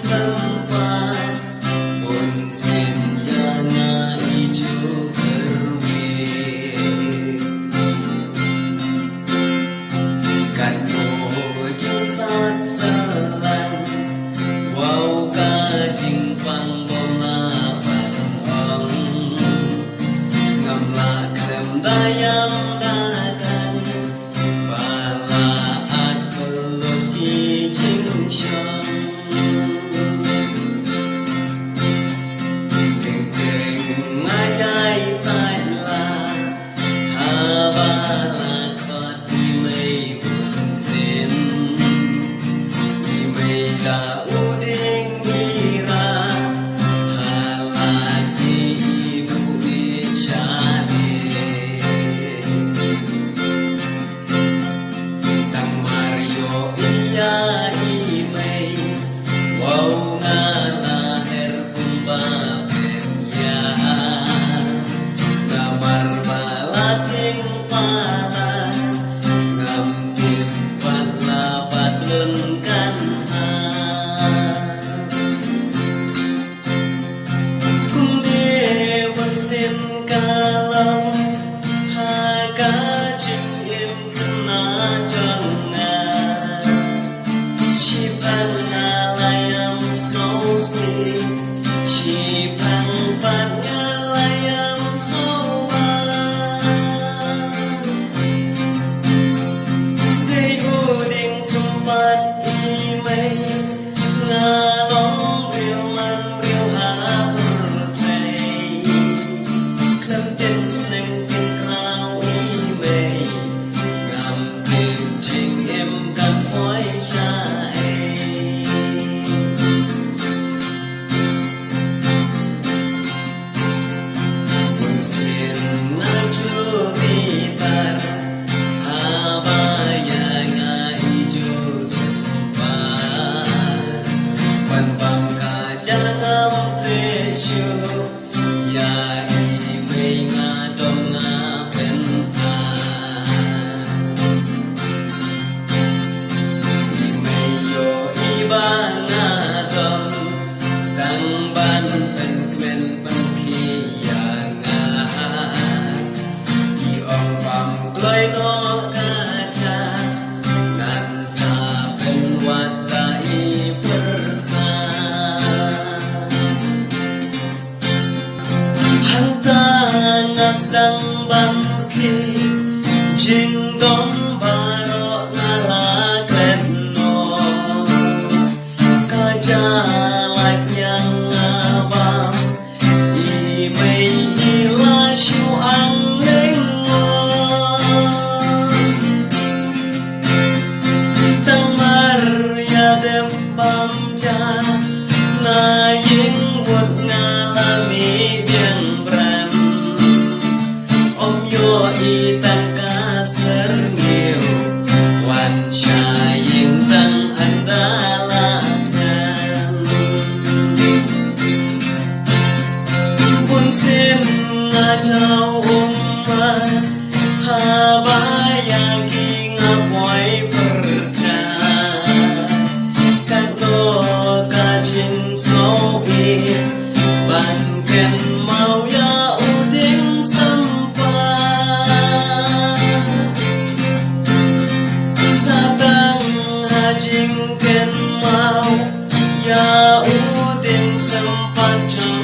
sempat pun sin yana hijau kerwi kan mo jasad selan wow kajing pang bola ong ngamla krem dayam dakan bala at kuluk kijing syam xin kalam haga chim im kena janga shipan ngalayam snowsi shipan pan ngalayam snowan day uding sempat imei ngalong riuman riu sang bangki jing dom baro ngala kretno kajalat yang ngabang imei ila shu ang lengmo tamar ya dem pamja na ying wot ngalami biang itang kaserngil wan syaying tang andalakan pun sin ngajau umat habaya ngapoy perda kato kajin sohir banken mau ya uding jingken mau ya udin sempat